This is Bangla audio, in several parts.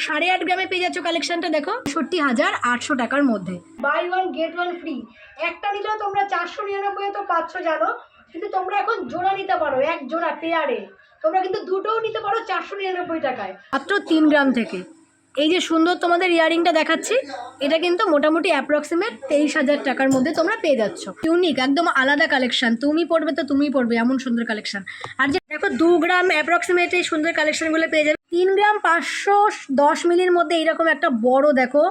8.5 গ্রামে পেয়ে যাচ্ছ কালেকশনটা দেখো ৬৭,৮০০ টাকার মধ্যে। Buy one get one free. একটা নিলেও তোমরা 499 তো পাচ্ছ জানো, কিন্তু তোমরা এখন জোড়া নিতে পারো, এক জোড়া পেয়ারে তোমরা কিন্তু দুটোও নিতে পারো 499 টাকায় মাত্র 3 গ্রাম থেকে। এই যে সুন্দর তোমাদের ইয়ারিংটা দেখাচ্ছি, এটা কিন্তু মোটামুটি অ্যাপ্রক্সিমেট 23,000 টাকার মধ্যে তোমরা পেয়ে যাচ্ছ। ইউনিক একদম আলাদা কালেকশন, তুমি পড়বে তো তুমিই পড়বে এমন সুন্দর কালেকশন। আর যে দেখো 2 গ্রাম অ্যাপ্রক্সিমেট এই সুন্দর কালেকশনগুলো পেয়ে যাবে। 3 গ্রাম 510 মিলির মধ্যে এইরকম একটা বড় দেখো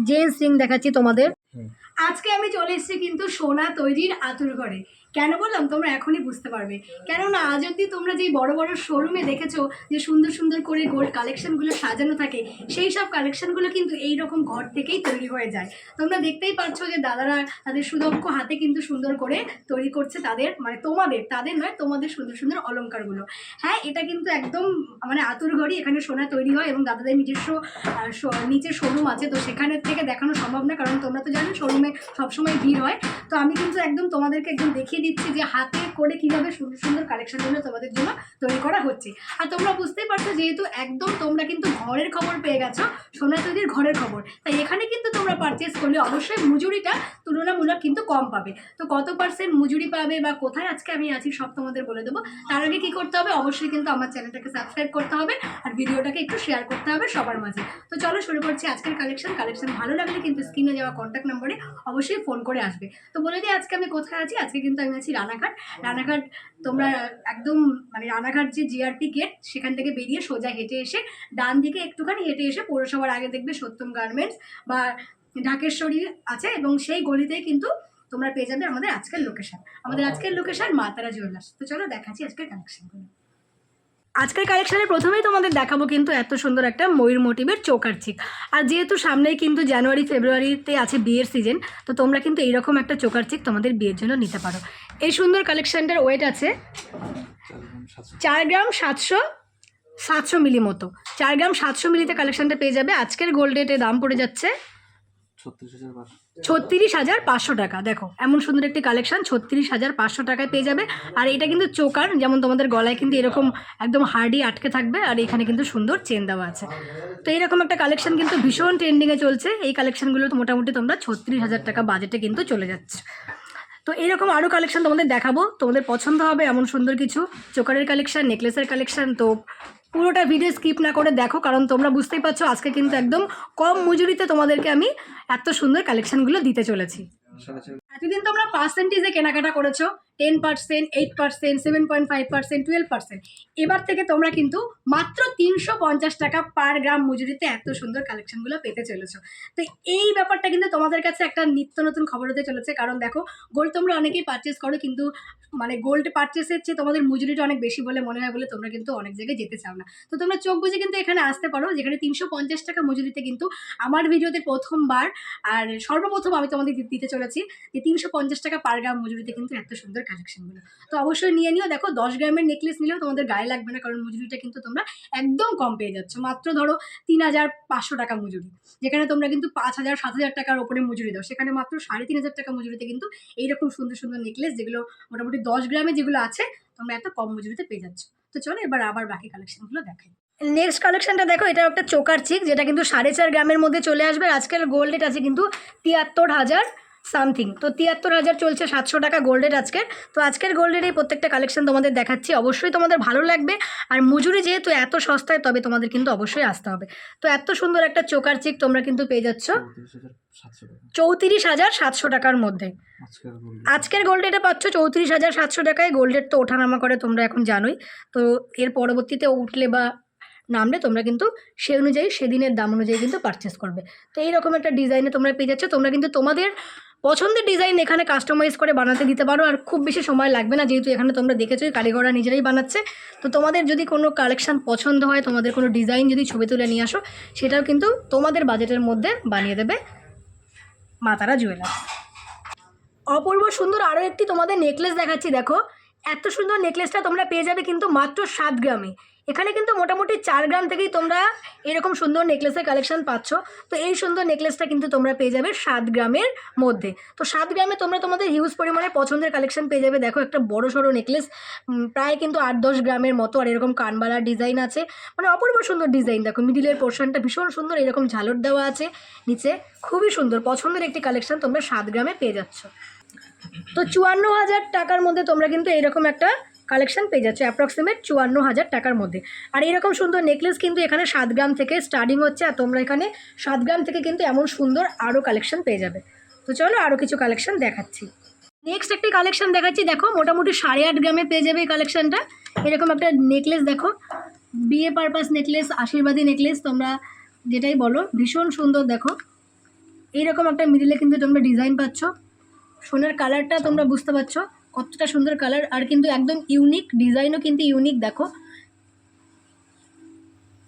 জেন্টস রিং দেখাচ্ছি তোমাদের। আজকে আমি চলে এসেছি কিন্তু সোনা তৈরির আতুর ঘরে। কেন বললাম তোমরা এখনই বুঝতে পারবে, কেননা আজ অব্দি তোমরা যেই বড় বড় শোরুমে দেখেছো যে সুন্দর সুন্দর করে গোল্ড কালেকশনগুলো সাজানো থাকে, সেই সব কালেকশনগুলো কিন্তু এইরকম ঘর থেকেই তৈরি হয়ে যায়। তোমরা দেখতেই পাচ্ছ যে দাদারা তাদের সুদক্ষ হাতে কিন্তু সুন্দর করে তৈরি করছে তাদের, মানে তাদের নয়, তোমাদের সুন্দর সুন্দর অলংকারগুলো। হ্যাঁ, এটা কিন্তু একদম মানে আতুর ঘরই, এখানে সোনা তৈরি হয় এবং দাদাদের নিজস্ব নিচে শোরুম আছে, তো সেখানের থেকে দেখানো সম্ভব না, কারণ তোমরা তো জানো শোরুমে সবসময় ভিড় হয়। তো আমি কিন্তু একদম তোমাদেরকে একদম দেখিয়ে দিচ্ছি যে হাতে করে কীভাবে সুন্দর সুন্দর কালেকশনগুলো তোমাদের জন্য তৈরি করা হচ্ছে। আর তোমরা বুঝতেই পারছো যেহেতু একদম তোমরা কিন্তু ঘরের খবর পেয়ে গেছো, সোনা তৈরির ঘরের খবর, তাই এখানে কিন্তু তোমরা পারচেস করলে অবশ্যই মজুরিটা তুলনামূলক কিন্তু কম পাবে। তো কত পার্সেন্ট মজুরি পাবে বা কোথায় আজকে আমি আছি সব তোমাদের বলে দেবো। তার আগে কী করতে হবে, অবশ্যই কিন্তু আমার চ্যানেলটাকে সাবস্ক্রাইব করতে হবে আর ভিডিওটাকে একটু শেয়ার করতে হবে সবার মাঝে। তো চলো শুরু করছি আজকের কালেকশন ভালো লাগলে কিন্তু স্ক্রিনে যাওয়া কন্ট্যাক্ট নম্বরে অবশ্যই ফোন করে আসবে। তো বলে দিই আজকে আমি কোথায় আছি। আজকে কিন্তু আমি আছি রানাঘাট। তোমরা একদম মানে রানাঘাট যে জিআরপি গেট সেখান থেকে বেরিয়ে সোজা হেঁটে এসে ডান দিকে একটুখানি হেঁটে এসে পৌরসভার আগে দেখবে সত্যম গার্মেন্টস বা ঢাকেশ্বরী আছে, এবং সেই গলিতেই কিন্তু তোমরা পেয়ে যাবে আমাদের আজকের লোকেশন। আমাদের আজকের লোকেশন মা তারা জুয়েলার্স। তো চলো দেখাচ্ছি আজকের কালেকশনগুলো। আজকের কালেকশানে প্রথমেই তোমাদের দেখাবো কিন্তু এত সুন্দর একটা ময়ূর মোটিভের চোকার চিক। আর যেহেতু সামনেই কিন্তু জানুয়ারি ফেব্রুয়ারিতে আছে বিয়ের সিজন, তো তোমরা কিন্তু এইরকম একটা চোকার চিক তোমাদের বিয়ের জন্য নিতে পারো। এই সুন্দর কালেকশানটার ওয়েট আছে 4 গ্রাম 700 মিলি মতো। 4 গ্রাম 700 মিলিতে কালেকশানটা পেয়ে যাবে। আজকের গোল্ড রেটের দাম পড়ে যাচ্ছে 36,500 টাকা। দেখো এমন সুন্দর একটি কালেকশন 36,500 টাকায় পেয়ে যাবে। আর এটা কিন্তু চোকার, যেমন তোমাদের গলায় কিন্তু এরকম একদম হার্ডি আটকে থাকবে, আর এখানে কিন্তু সুন্দর চেন দেওয়া আছে। তো এইরকম একটা কালেকশন কিন্তু ভীষণ ট্রেন্ডিংয়ে চলছে। এই কালেকশনগুলো তো মোটামুটি তোমরা 36,000 টাকা বাজেটে কিন্তু চলে যাচ্ছে। তো এরকম আরও কালেকশন তোমাদের দেখাবো, তোমাদের পছন্দ হবে এমন সুন্দর কিছু চোকারের কালেকশন, নেকলেসের কালেকশন। তো পুরোটা ভিডিও স্কিপ না করে দেখো, কারণ তোমরা বুঝতেই পারছো আজকে কিন্তু একদম কম মজুরিতে তোমাদেরকে আমি এত সুন্দর কালেকশনগুলো দিতে চলেছি। এতদিন তোমরা পার্সেন্টেজে কেনাকাটা করেছো, 10%, 8%, 7.5%, 12%। এবার থেকে তোমরা কিন্তু মাত্র 350 টাকা পার গ্রাম মজুরিতে এত সুন্দর কালেকশনগুলো পেতে চলেছো। তো এই ব্যাপারটা কিন্তু তোমাদের কাছে একটা নিত্য নতুন খবর হতে চলেছে, কারণ দেখো গোল্ড তোমরা অনেকেই পারচেস করো, কিন্তু মানে গোল্ড পারচেসের চেয়ে তোমাদের মজুরিটা অনেক বেশি বলে মনে হয় বলে তোমরা কিন্তু অনেক জায়গায় যেতে চাও না। তো তোমরা চোখ বুঝে কিন্তু এখানে আসতে পারো, যেখানে 350 টাকা মজুরিতে কিন্তু আমার ভিডিওতে প্রথমবার আর সর্বপ্রথম আমি তোমাদের দিতে চলেছি যে 350 টাকা পার গ্রাম মজুরিতে কিন্তু এত সুন্দর কালেকশনগুলো। তো অবশ্যই নিয়ে নিও। দেখো 10 গ্রামের নেকলেস নিলেও তোমাদের গায়ে লাগবে না, কারণ মজুরিটা কিন্তু তোমরা একদম কম পেয়ে যাচ্ছ। মাত্র ধরো 3,500 টাকা মজুরি, যেখানে তোমরা কিন্তু 5,000 7,000 টাকার ওপরে মজুরি দাও, সেখানে মাত্র 3,500 টাকা মজুরিতে কিন্তু এইরকম সুন্দর সুন্দর নেকলেস, যেগুলো মোটামুটি 10 গ্রামে যেগুলো আছে, তোমরা এত কম মজুরিতে পেয়ে যাচ্ছ। তো চলো এবার আবার বাকি কালেকশনগুলো দেখাই। নেক্সট কালেকশনটা দেখো, এটা একটা চোকার চিক, যেটা কিন্তু 4.5 গ্রামের মধ্যে চলে আসবে। আজকের গোল্ড রেট আছে কিন্তু 73,000 সামথিং। তো 73,000 চলছে, 700 টাকা গোল্ড রেট আজকের। তো আজকের গোল্ড রেটে প্রত্যেকটা কালেকশন তোমাদের দেখাচ্ছি, অবশ্যই তোমাদের ভালো লাগবে। আর মজুরি যেহেতু এত সস্তায়, তবে তোমাদের কিন্তু অবশ্যই আসতে হবে। তো এত সুন্দর একটা চোকার চিক তোমরা কিন্তু পেয়ে যাচ্ছ 34,700 টাকার মধ্যে। আজকের গোল্ড রেটে পাচ্ছ 34,700 টাকায়। গোল্ড রেট তো ওঠানামা করে তোমরা এখন জানোই, তো এর পরবর্তীতে উঠলে বা নামলে তোমরা কিন্তু সেই অনুযায়ী সেদিনের দাম অনুযায়ী কিন্তু পারচেস করবে। তো এইরকম একটা ডিজাইনে তোমরা পেয়ে যাচ্ছ। তোমরা কিন্তু তোমাদের পছন্দের ডিজাইন এখানে কাস্টমাইজ করে বানাতে দিতে পারো, আর খুব বেশি সময় লাগবে না, যেহেতু এখানে তোমরা দেখেছোই কারিগররা নিজেরাই বানাচ্ছে। তো তোমাদের যদি কোনো কালেকশান পছন্দ হয়, তোমাদের কোনো ডিজাইন যদি ছবি তুলে নিয়ে আসো, সেটাও কিন্তু তোমাদের বাজেটের মধ্যে বানিয়ে দেবে মা তারা জুয়েলার্স। অপূর্ব সুন্দর আরও একটি তোমাদের নেকলেস দেখাচ্ছি। দেখো এত সুন্দর নেকলেসটা তোমরা পেয়ে যাবে কিন্তু মাত্র 7 গ্রামে। এখানে কিন্তু মোটামুটি 4 গ্রাম থেকেই তোমরা এরকম সুন্দর নেকলেসের কালেকশন পাচ্ছ। তো এই সুন্দর নেকলেসটা কিন্তু তোমরা পেয়ে যাবে 7 গ্রামের মধ্যে। তো 7 গ্রামে তোমরা তোমাদের হিউজ পরিমাণে পছন্দের কালেকশন পেয়ে যাবে। দেখো একটা বড় সড়ো নেকলেস, প্রায় কিন্তু 8-10 গ্রামের মতো, আর এরকম কানবালার ডিজাইন আছে, মানে অপূর্ব সুন্দর ডিজাইন। দেখো মিডিলের পোর্শনটা ভীষণ সুন্দর, এরকম ঝালর দেওয়া আছে নিচে, খুবই সুন্দর পছন্দের একটি কালেকশন তোমরা 7 গ্রামে পেয়ে যাচ্ছ। তো 54,000 টাকার মধ্যে তোমরা কিন্তু এরকম একটা কালেকশন পেয়ে যাচ্ছে, অ্যাপ্রক্সিমেট 54,000 টাকার মধ্যে। আর এরকম সুন্দর নেকলেস কিন্তু এখানে 7 গ্রাম থেকে স্টার্টিং হচ্ছে, আর তোমরা এখানে 7 গ্রাম থেকে কিন্তু এমন সুন্দর আরও কালেকশন পেয়ে যাবে। তো চলো আরও কিছু কালেকশন দেখাচ্ছি। নেক্সট একটি কালেকশন দেখাচ্ছি, দেখো মোটামুটি 8.5 গ্রামে পেয়ে যাবে এই কালেকশনটা। এরকম একটা নেকলেস দেখো, বিয়ে পারপাস নেকলেস, আশীর্বাদী নেকলেস তোমরা যেটাই বলো, ভীষণ সুন্দর। দেখো এইরকম একটা মিডিলে কিন্তু তোমরা ডিজাইন পাচ্ছ, সোনার কালারটা তোমরা বুঝতে পারছো কতটা সুন্দর কালার, আর কিন্তু একদম ইউনিক ডিজাইনও কিন্তু ইউনিক। দেখো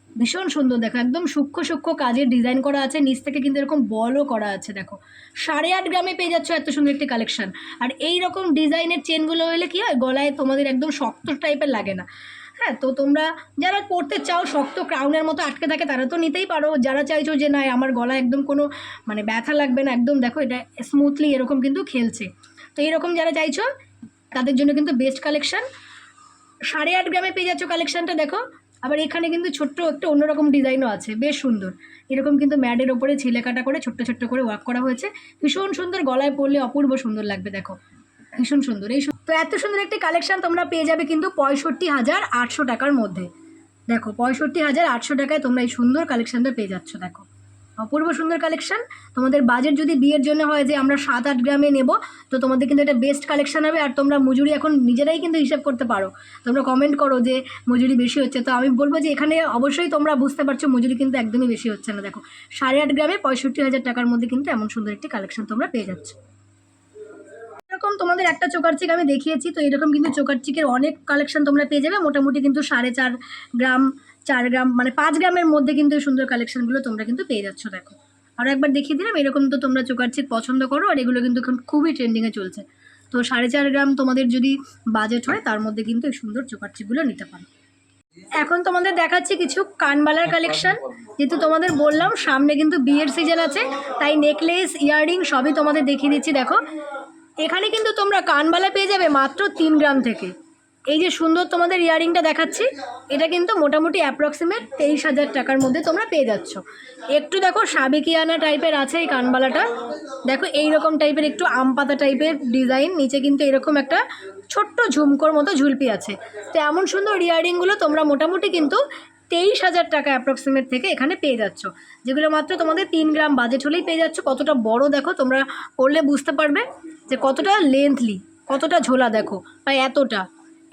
ভীষণ সুন্দর, দেখো একদম সূক্ষ্ম সূক্ষ্ম কাজের ডিজাইন করা আছে, নিচ থেকে কিন্তু এরকম বলও করা আছে। দেখো 8.5 গ্রামে পেয়ে যাচ্ছ এত সুন্দর একটি কালেকশন। আর এই রকম ডিজাইনের চেনগুলো হলে কি হয়, গলায় তোমাদের একদম শক্ত টাইপের লাগে না। হ্যাঁ, তো তোমরা যারা পড়তে চাও শক্ত ক্রাউনের মতো আটকে থাকে তারা তো নিতেই পারো, যারা চাইছো যে না আমার গলায় একদম কোনো মানে ব্যথা লাগবে না, একদম দেখো এটা স্মুথলি এরকম কিন্তু খেলছে, তো এইরকম যারা চাইছো তাদের জন্য কিন্তু বেস্ট কালেকশন। 8.5 গ্রামে পেয়ে যাচ্ছ কালেকশনটা। দেখো আবার এখানে কিন্তু ছোট্ট একটা অন্যরকম ডিজাইনও আছে, বেশ সুন্দর। এরকম কিন্তু ম্যাডের ওপরে ছিলে কাটা করে ছোট্ট ছোট্ট করে ওয়ার্ক করা হয়েছে, ভীষণ সুন্দর, গলায় পরলে অপূর্ব সুন্দর লাগবে। দেখো ভীষণ সুন্দর। এই তো এত সুন্দর একটি কালেকশন তোমরা পেয়ে যাবে কিন্তু 65,800 টাকার মধ্যে। দেখো 65,800 টাকায় তোমরা এই সুন্দর কালেকশনটা পেয়ে যাচ্ছ। দেখো অপূর্ব সুন্দর কালেকশন। তোমাদের বাজেট যদি বিয়ের জন্য হয় যে আমরা 7-8 গ্রামে নেব, তো তোমাদের কিন্তু এটা বেস্ট কালেকশন হবে। আর তোমরা মজুরি এখন নিজেরাই কিন্তু হিসাব করতে পারো, তোমরা কমেন্ট করো যে মজুরি বেশি হচ্ছে, তো আমি বলবো যে এখানে অবশ্যই তোমরা বুঝতে পারছো মজুরি কিন্তু একদমই বেশি হচ্ছে না। দেখো 8.5 গ্রামে 65,000 টাকার মধ্যে কিন্তু এমন সুন্দর একটি কালেকশন তোমরা পেয়ে যাচ্ছ। এরকম তোমাদের একটা চোকার চিক আমি দেখিয়েছি, তো এরকম কিন্তু চোকার চিকের অনেক কালেকশন তোমরা পেয়ে যাবে, মোটামুটি কিন্তু 4.5 গ্রাম 4 গ্রাম মানে 5 গ্রামের মধ্যে কিন্তু এই সুন্দর কালেকশনগুলো তোমরা কিন্তু পেয়ে যাচ্ছ। দেখো আরও একবার দেখিয়ে দিলাম, এরকম তো তোমরা চোকার চিক পছন্দ করো, আর এগুলো কিন্তু এখন খুবই ট্রেন্ডিংয়ে চলছে। তো 4.5 গ্রাম তোমাদের যদি বাজেট হয় তার মধ্যে কিন্তু এই সুন্দর চোকার চিকগুলো নিতে পারো। এখন তোমাদের দেখাচ্ছি কিছু কানবালার কালেকশন, যেহেতু তোমাদের বললাম সামনে কিন্তু বিয়ের সিজন আছে, তাই নেকলেস ইয়াররিং সবই তোমাদের দেখিয়ে দিচ্ছি। দেখো এখানে কিন্তু তোমরা কানবালা পেয়ে যাবে মাত্র 3 গ্রাম থেকে। এই যে সুন্দর তোমাদের ইয়াররিংটা দেখাচ্ছি, এটা কিন্তু মোটামুটি অ্যাপ্রক্সিমেট 23,000 টাকার মধ্যে তোমরা পেয়ে যাচ্ছ। একটু দেখো সাবেকিয়ানা টাইপের আছে এই কানবালাটা, দেখো এইরকম টাইপের একটু আম পাতা টাইপের ডিজাইন, নিচে কিন্তু এরকম একটা ছোট্ট ঝুমকোর মতো ঝুলপি আছে। তো এমন সুন্দর ইয়াররিংগুলো তোমরা মোটামুটি কিন্তু 23,000 টাকা অ্যাপ্রক্সিমেট থেকে এখানে পেয়ে যাচ্ছ, যেগুলো মাত্র তোমাদের 3 গ্রাম বাজেট হলেই পেয়ে যাচ্ছ। কতটা বড় দেখো, তোমরা পড়লে বুঝতে পারবে যে কতটা লেন্থলি, কতটা ঝোলা। দেখো প্রায়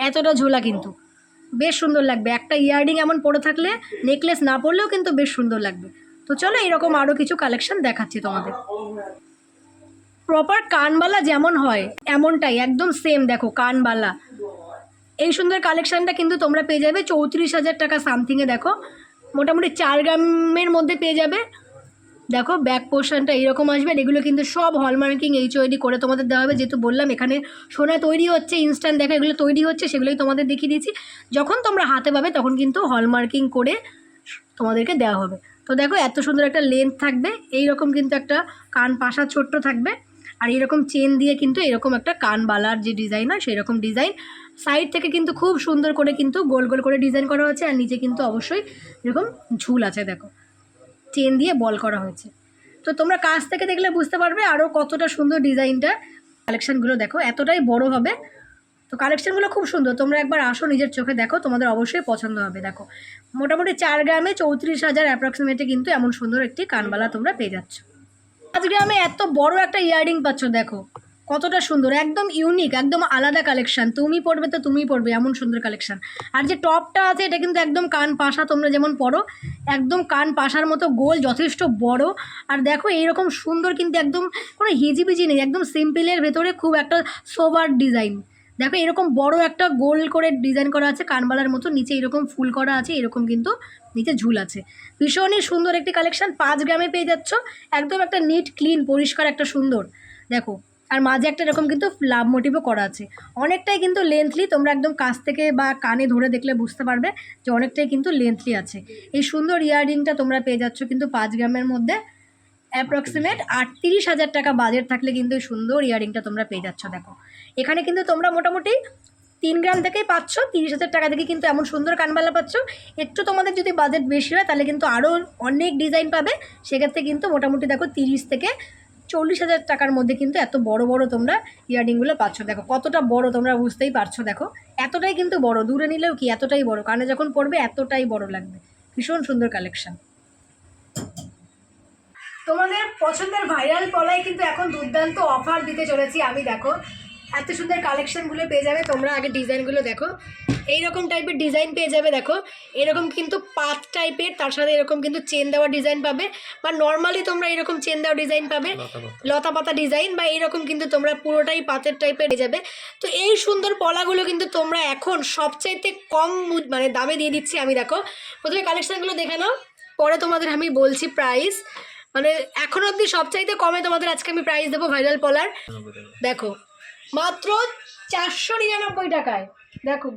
এতটা ঝোলা, কিন্তু বেশ সুন্দর লাগবে। একটা ইয়াররিং এমন পরে থাকলে নেকলেস না পরলেও কিন্তু বেশ সুন্দর লাগবে। তো চলো এরকম আরও কিছু কালেকশন দেখাচ্ছি তোমাদের। প্রপার কানবালা যেমন হয় এমনটাই একদম সেম। দেখো কানবালা এই সুন্দর কালেকশানটা কিন্তু তোমরা পেয়ে যাবে 34,000 টাকা সামথিংয়ে। দেখো মোটামুটি 4 গ্রামের মধ্যে পেয়ে যাবে। দেখো ব্যাক পোর্শনটা এইরকম আসবে, আর এগুলো কিন্তু সব হলমার্কিং HOD করে তোমাদের দেওয়া হবে, যেহেতু বললাম এখানে সোনা তৈরি হচ্ছে ইনস্ট্যান্ট। দেখো এগুলো তৈরি হচ্ছে, সেগুলোই তোমাদের দেখিয়ে দিয়েছি। যখন তোমরা হাতে পাবে তখন কিন্তু হলমার্কিং করে তোমাদেরকে দেওয়া হবে। তো দেখো এত সুন্দর একটা লেন্থ থাকবে, এইরকম কিন্তু একটা কান পাশা ছোট্ট থাকবে, আর এরকম চেন দিয়ে কিন্তু এরকম একটা কানবালার যে ডিজাইন হয় সেই রকম ডিজাইন। সাইড থেকে কিন্তু খুব সুন্দর করে কিন্তু গোল গোল করে ডিজাইন করা হয়েছে, আর নিচে কিন্তু অবশ্যই এরকম ঝুল আছে। দেখো চেন দিয়ে বল করা হয়েছে। তো তোমরা কাছ থেকে দেখলে বুঝতে পারবে আরও কতটা সুন্দর ডিজাইনটা। কালেকশানগুলো দেখো এতটাই বড় হবে, তো কালেকশানগুলো খুব সুন্দর। তোমরা একবার আসো নিজের চোখে দেখো, তোমাদের অবশ্যই পছন্দ হবে। দেখো মোটামুটি 4 গ্রামে 34,000 অ্যাপ্রক্সিমেটে কিন্তু এমন সুন্দর একটি কানবালা তোমরা পেয়ে যাচ্ছ। 5 গ্রামে এত বড় একটা ইয়াররিং পাচ্ছ, দেখো কতটা সুন্দর, একদম ইউনিক, একদম আলাদা কালেকশান। তুমি পড়বে তো তুমিই পড়বে এমন সুন্দর কালেকশান। আর যে টপটা আছে এটা কিন্তু একদম কান পাশা, তোমরা যেমন পড়ো একদম কান পাশার মতো গোল, যথেষ্ট বড়। আর দেখো এইরকম সুন্দর, কিন্তু একদম কোনো হিজিবিজি নেই, একদম সিম্পলের ভেতরে খুব একটা সোবার ডিজাইন। দেখো এরকম বড় একটা গোল করে ডিজাইন করা আছে কানবালার মতো, নিচে এরকম ফুল করা আছে, এরকম কিন্তু নিচে ঝুল আছে। ভীষণই সুন্দর একটি কালেকশান, 5 গ্রামে পেয়ে যাচ্ছ। একদম একটা নিট ক্লিন পরিষ্কার একটা সুন্দর। দেখো আর মাঝে একটা এরকম কিন্তু লাভ মোটিভও করা আছে, অনেকটাই কিন্তু লেন্থলি। তোমরা একদম কাছ থেকে বা কানে ধরে দেখলে বুঝতে পারবে যে অনেকটাই কিন্তু লেন্থলি আছে। এই সুন্দর ইয়াররিংটা তোমরা পেয়ে যাচ্ছ কিন্তু 5 গ্রামের মধ্যে, অ্যাপ্রক্সিমেট 38,000 টাকা বাজেট থাকলে কিন্তু এই সুন্দর ইয়াররিংটা তোমরা পেয়ে যাচ্ছ। দেখো এখানে কিন্তু তোমরা মোটামুটি 3 গ্রাম থেকেই পাচ্ছ, 30,000 টাকা থেকে কিন্তু এমন সুন্দর কানবালা পাচ্ছ। একটু তোমাদের যদি বাজেট বেশি হয় তাহলে কিন্তু আরও অনেক ডিজাইন পাবে, সেক্ষেত্রে কিন্তু মোটামুটি দেখো 30 থেকে 40,000 টাকার মধ্যে কিন্তু এত বড় বড় তোমরা ইয়াররিংগুলো পাচ্ছ। দেখো কতটা বড় তোমরা বুঝতেই পারছো, দেখো এতটাই কিন্তু বড়, দূরে নিলেও কি এতটাই বড়, কানে যখন পড়বে এতটাই বড় লাগবে। ভীষণ সুন্দর কালেকশন। তোমাদের পছন্দের ভাইরাল পলায় কিন্তু এখন দুর্দান্ত অফার দিতে চলেছি আমি। দেখো এত সুন্দর কালেকশনগুলো পেয়ে যাবে তোমরা। আগে ডিজাইনগুলো দেখো, এইরকম টাইপের ডিজাইন পেয়ে যাবে। দেখো এরকম কিন্তু পাত টাইপের, তার সাথে এরকম কিন্তু চেন দেওয়া ডিজাইন পাবে, বা নর্মালি তোমরা এরকম চেন দেওয়া ডিজাইন পাবে, লতা পাতা ডিজাইন, বা এইরকম কিন্তু তোমরা পুরোটাই পাতের টাইপের পেয়ে যাবে। তো এই সুন্দর পলাগুলো কিন্তু তোমরা এখন সবচাইতে কম মানে দামে দিয়ে দিচ্ছি আমি। দেখো প্রথমে কালেকশানগুলো দেখে নাও, পরে তোমাদের আমি বলছি প্রাইস। মানে এখন অবধি সবচাইতে কমে তোমাদের আজকে আমি প্রাইস দেবো ভাইরাল পলার। দেখো মাত্র 499 টাকায়। দেখো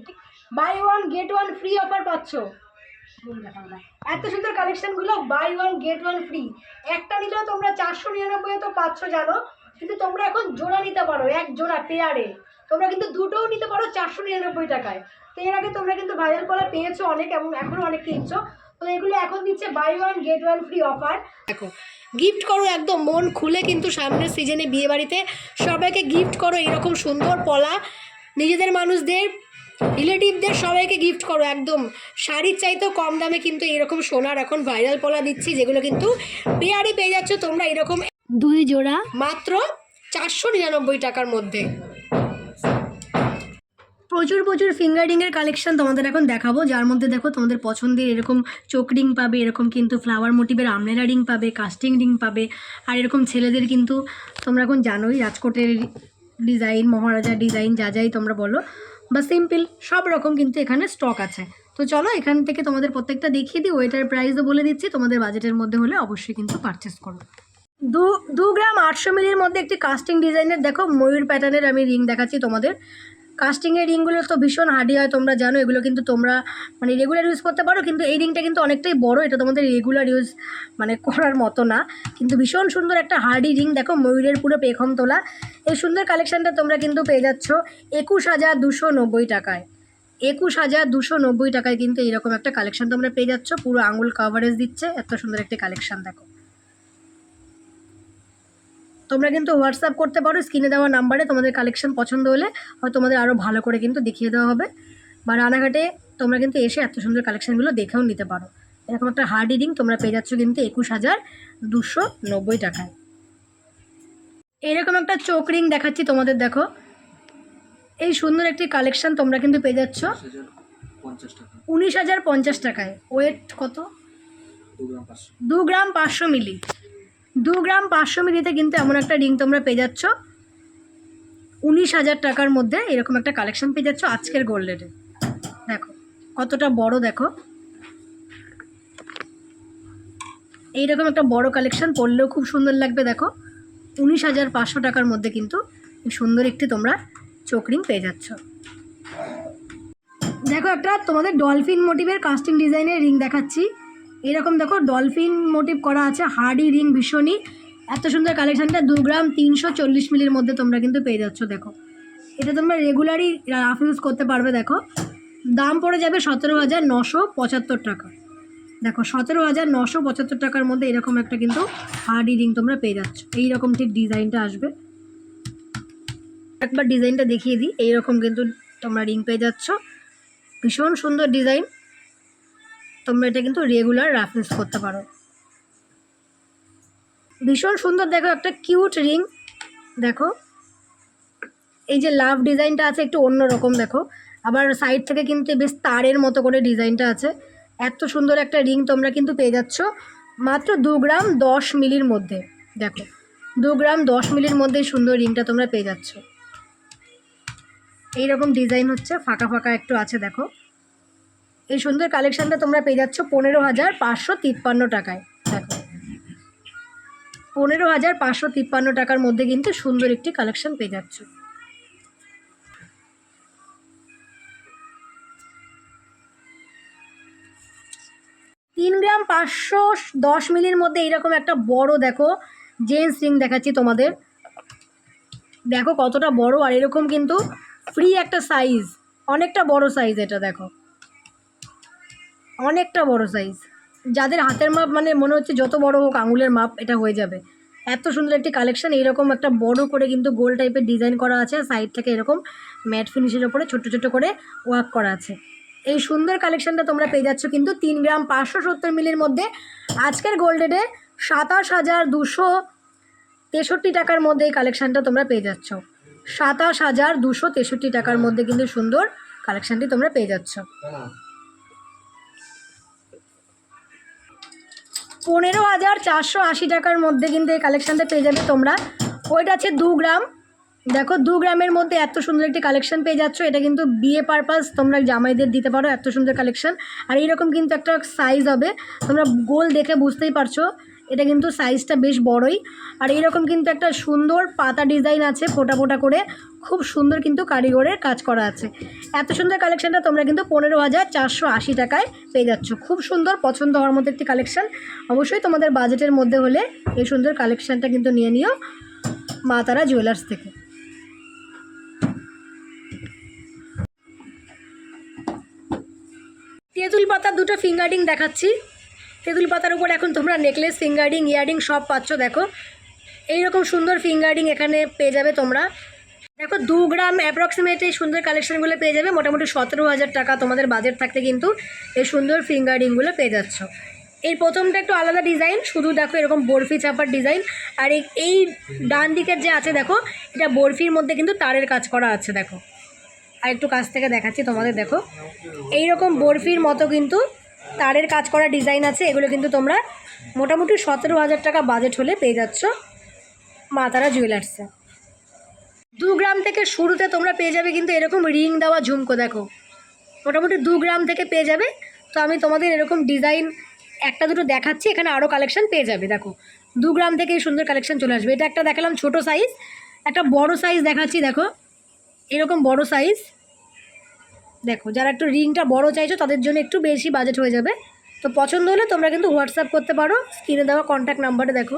buy one get one free offer পাচ্ছ। এত সুন্দর কালেকশনগুলো buy one get one free, একটা নিলেও তোমরা 499 তো পাচ্ছ জানো, কিন্তু তোমরা এখন জোড়া নিতে পারো, এক জোড়া পেয়ারে তোমরা কিন্তু দুটোও নিতে পারো 499 টাকায়। তো এর আগে তোমরা কিন্তু ভাইরাল পলা পেয়েছো অনেক, এবং এখনও অনেক কিনছো। তো এগুলো এখন দিচ্ছে buy one get one free offer. দেখো গিফট করো একদম মন খুলে, কিন্তু সামনের সিজনে বিয়ে বাড়িতে সবাইকে গিফট করো এরকম সুন্দর পলা, নিজেদের মানুষদের, রিলেটিভদের সবাইকে গিফট করো একদম শাড়ির চাইতেও কম দামে। কিন্তু এরকম সোনার এখন ভাইরাল পলা দিচ্ছি, যেগুলো কিন্তু পেয়ারে পেয়ে যাচ্ছ তোমরা এরকম 2 জোড়া মাত্র 499 টাকার মধ্যে। প্রচুর প্রচুর ফিঙ্গারিংয়ের কালেকশন তোমাদের এখন দেখাবো, যার মধ্যে দেখো তোমাদের পছন্দের এরকম চোখ রিং পাবে, এরকম কিন্তু ফ্লাওয়ার মোটিভের আমলেরা রিং পাবে, কাস্টিং রিং পাবে, আর এরকম ছেলেদের কিন্তু তোমরা এখন জানোই রাজকোটের ডিজাইন, মহারাজার ডিজাইন, যা যাই তোমরা বলো, বা সিম্পল সব রকম কিন্তু এখানে স্টক আছে। তো চলো এখান থেকে তোমাদের প্রত্যেকটা দেখিয়ে দিই, ওয়েটার প্রাইসও বলে দিচ্ছি, তোমাদের বাজেটের মধ্যে হলে অবশ্যই কিন্তু পারচেস করো। 2 গ্রাম 800 মিলির মধ্যে একটি কাস্টিং ডিজাইনের দেখো ময়ূর প্যাটার্নের আমি রিং দেখাচ্ছি তোমাদের। কাস্টিংয়ের রিংগুলো তো ভীষণ হার্ডি হয়, তোমরা জানো, এগুলো কিন্তু তোমরা মানে রেগুলার ইউজ করতে পারো, কিন্তু এই রিংটা কিন্তু অনেকটাই বড়, এটা তোমাদের রেগুলার ইউজ মানে করার মতো না, কিন্তু ভীষণ সুন্দর একটা হার্ডি রিং। দেখো ময়ূরের পুরো পেখম তোলা, এই সুন্দর কালেকশানটা তোমরা কিন্তু পেয়ে যাচ্ছ 21,290 টাকায়। 21,290 টাকায় কিন্তু এইরকম একটা কালেকশান তোমরা পেয়ে যাচ্ছ, পুরো আঙুল কাভারেজ দিচ্ছে, এত সুন্দর একটা কালেকশান। দেখো তোমরা কিন্তু হোয়াটসঅ্যাপ করতে পারো স্ক্রিনে দেওয়া নাম্বারে, তোমাদের কালেকশন পছন্দ হলে হয়তো তোমাদের আরও ভালো করে কিন্তু দেখিয়ে দেওয়া হবে, বা রানাঘাটে তোমরা কিন্তু এসে এত সুন্দর কালেকশানগুলো দেখেও নিতে পারো। এরকম একটা হার্ডি রিং তোমরা পেয়ে যাচ্ছ কিন্তু 21,290 টাকায়। এরকম একটা চোখ রিং দেখাচ্ছি তোমাদের। দেখো এই সুন্দর একটি কালেকশান তোমরা কিন্তু পেয়ে যাচ্ছ 19,050 টাকায়। ওয়েট কত? 2 গ্রাম 500 মিলি। 2 গ্রাম 500 মিলিতে কিন্তু এমন একটা রিং তোমরা পেয়ে যাচ্ছ 19,000 টাকার মধ্যে। এরকম একটা কালেকশন পেয়ে যাচ্ছ আজকের গোল্ড রেটে। দেখো কতটা বড়, দেখো এইরকম একটা বড় কালেকশন পরলেও খুব সুন্দর লাগবে। দেখো 19,500 টাকার মধ্যে কিন্তু সুন্দর একটি তোমরা চোখ রিং পেয়ে যাচ্ছ। দেখো একটা তোমাদের ডলফিন মোটিভের কাস্টিং ডিজাইনের রিং দেখাচ্ছি, এরকম দেখো ডলফিন মোটিভ করা আছে, হার্ডি রিং ভীষণই এত সুন্দর কালেকশানটা। 2 গ্রাম 340 মিলির মধ্যে তোমরা কিন্তু পেয়ে যাচ্ছ। দেখো এটা তোমরা রেগুলারই রাফ ইউজ করতে পারবে। দেখো দাম পড়ে যাবে 17,975 টাকা। দেখো 17,975 টাকার মধ্যে এরকম একটা কিন্তু হার্ডি রিং তোমরা পেয়ে যাচ্ছ। এইরকম ঠিক ডিজাইনটা আসবে, একবার ডিজাইনটা দেখিয়ে দিই। এইরকম কিন্তু তোমরা রিং পেয়ে যাচ্ছ, ভীষণ সুন্দর ডিজাইন, তোমরা এটা কিন্তু রেগুলার রাফ ইউজ করতে পারো। ভীষণ সুন্দর দেখো একটা কিউট রিং। দেখো এই যে লাভ ডিজাইনটা আছে একটু অন্যরকম, দেখো আবার সাইড থেকে কিন্তু বেশ তারের মতো করে ডিজাইনটা আছে। এত সুন্দর একটা রিং তোমরা কিন্তু পেয়ে যাচ্ছ মাত্র 2 গ্রাম 10 মিলির মধ্যে। দেখো 2 গ্রাম 10 মিলির মধ্যে সুন্দর রিংটা তোমরা পেয়ে যাচ্ছ। এইরকম ডিজাইন হচ্ছে, ফাঁকা ফাঁকা একটু আছে। দেখো এই সুন্দর কালেকশানটা তোমরা পেয়ে যাচ্ছ 15,553 টাকায়। দেখো 15,553 টাকার মধ্যে কিন্তু সুন্দর একটি কালেকশন পেয়ে যাচ্ছ। 3 গ্রাম 510 মিলির মধ্যে এইরকম একটা বড় দেখো জেন্টস রিং দেখাচ্ছি তোমাদের। দেখো কতটা বড়, আর এরকম কিন্তু ফ্রি একটা সাইজ, অনেকটা বড় সাইজ। এটা দেখো অনেকটা বড় সাইজ, যাদের হাতের মাপ মানে মনে হচ্ছে যত বড় হোক আঙুলের মাপ এটা হয়ে যাবে। এত সুন্দর একটি কালেকশন। এইরকম একটা বড় করে কিন্তু গোল টাইপের ডিজাইন করা আছে, সাইড থেকে এরকম ম্যাট ফিনিশের ওপরে ছোট ছোট করে ওয়ার্ক করা আছে। এই সুন্দর কালেকশনটা তোমরা পেয়ে যাচ্ছ কিন্তু 3 গ্রাম 570 মিলির মধ্যে আজকের গোল্ড রেটে 27,263 টাকার মধ্যে এই কালেকশানটা তোমরা পেয়ে যাচ্ছ। 27,263 টাকার মধ্যে কিন্তু সুন্দর কালেকশানটি তোমরা পেয়ে যাচ্ছ। 15,480 টাকার মধ্যে কিন্তু এই কালেকশানটা পেয়ে যাবে তোমরা। ওইটা আছে 2 গ্রাম। দেখো 2 গ্রামের মধ্যে এত সুন্দর একটি কালেকশন পেয়ে যাচ্ছ। এটা কিন্তু বিয়ে পারপাস তোমরা জামাইদের দিতে পারো, এত সুন্দর কালেকশন। আর এইরকম কিন্তু একটা সাইজ হবে, তোমরা গোল দেখে বুঝতেই পারছো এটা কিন্তু সাইজটা বেশ বড়ই। আর এইরকম কিন্তু একটা সুন্দর পাতা ডিজাইন আছে ফোটা ফোটা করে, খুব সুন্দর কিন্তু কারিগরের কাজ করা আছে। এত সুন্দর কালেকশনটা তোমরা কিন্তু 15,480 টাকায় পেয়ে যাচ্ছ। খুব সুন্দর, পছন্দ হওয়ার মতো একটি কালেকশন। অবশ্যই তোমাদের বাজেটের মধ্যে হলে এই সুন্দর কালেকশনটা কিন্তু নিয়ে নিও মা তারা জুয়েলার্স থেকে। তেঁতুল পাতার দুটো ফিঙ্গারিং দেখাচ্ছি। তেঁতুল পাতার উপর এখন তোমরা নেকলেস, ফিঙ্গারিং, ইয়ারিং সব পাচ্ছ। দেখো এইরকম সুন্দর ফিঙ্গারিং এখানে পেয়ে যাবে তোমরা। দেখো 2 গ্রাম অ্যাপ্রক্সিমেট এই সুন্দর কালেকশানগুলো পেয়ে যাবে মোটামুটি 17,000 টাকা তোমাদের বাজেট থাকতে কিন্তু এই সুন্দর ফিঙ্গারিংগুলো পেয়ে যাচ্ছ। এই প্রথমটা একটু আলাদা ডিজাইন, শুধু দেখো এরকম বরফি চাপার ডিজাইন। আর এই ডান দিকের যে আছে দেখো, এটা বরফির মধ্যে কিন্তু তারের কাজ করা আছে। দেখো আর একটু কাছ থেকে দেখাচ্ছি তোমাদের। দেখো এইরকম বরফির মতো কিন্তু তারের কাজ করা ডিজাইন আছে। এগুলো কিন্তু তোমরা মোটামুটি 17,000 টাকা বাজেট হলে পেয়ে যাচ্ছ মা তারা জুয়েলার্সে। 2 গ্রাম থেকে শুরুতে তোমরা পেয়ে যাবে কিন্তু এরকম রিং দেওয়া ঝুমকো। দেখো মোটামুটি 2 গ্রাম থেকে পেয়ে যাবে। তো আমি তোমাদের এরকম ডিজাইন একটা দুটো দেখাচ্ছি, এখানে আরও কালেকশন পেয়ে যাবে। দেখো 2 গ্রাম থেকে এই সুন্দর কালেকশন চলে আসবে। এটা একটা দেখালাম ছোট সাইজ, একটা বড় সাইজ দেখাচ্ছি। দেখো এরকম বড় সাইজ। দেখো যারা একটু রিংটা বড় চাইছো তাদের জন্য একটু বেশি বাজেট হয়ে যাবে। তো পছন্দ হলে তোমরা কিন্তু হোয়াটসঅ্যাপ করতে পারো স্ক্রিনে দেওয়া কন্ট্যাক্ট নাম্বারে। দেখো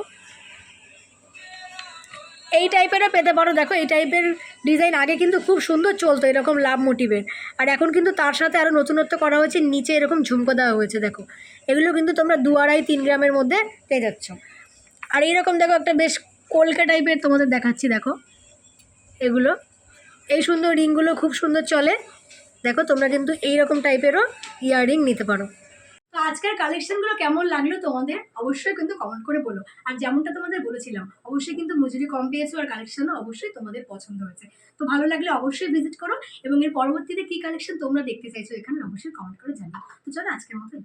এই টাইপেরও পেতে পারো। দেখো এই টাইপের ডিজাইন আগে কিন্তু খুব সুন্দর চলতো, এরকম লাভ মোটিভের। আর এখন কিন্তু তার সাথে আরও নতুনত্ব করা হয়েছে, নিচে এরকম ঝুমকো দেওয়া হয়েছে। দেখো এগুলো কিন্তু তোমরা 2, 2.5, 3 গ্রামের মধ্যে পেয়ে যাচ্ছ। আর এইরকম দেখো একটা বেশ কলকা টাইপের তোমাদের দেখাচ্ছি। দেখো এগুলো, এই সুন্দর রিংগুলো খুব সুন্দর চলে। দেখো তোমরা কিন্তু এইরকম টাইপেরও ইয়াররিং নিতে পারো। তো আজকের কালেকশনগুলো কেমন লাগলো তোমাদের অবশ্যই কিন্তু কমেন্ট করে বলো। আর যেমনটা তোমাদের বলেছিলাম অবশ্যই কিন্তু মজুরি কম পেয়েছো, আর কালেকশনও অবশ্যই তোমাদের পছন্দ হয়েছে। তো ভালো লাগলে অবশ্যই ভিজিট করো, এবং এর পরবর্তীতে কী কালেকশন তোমরা দেখতে চাইছো এখানে অবশ্যই কমেন্ট করে জানাও। তো চলো আজকের মতো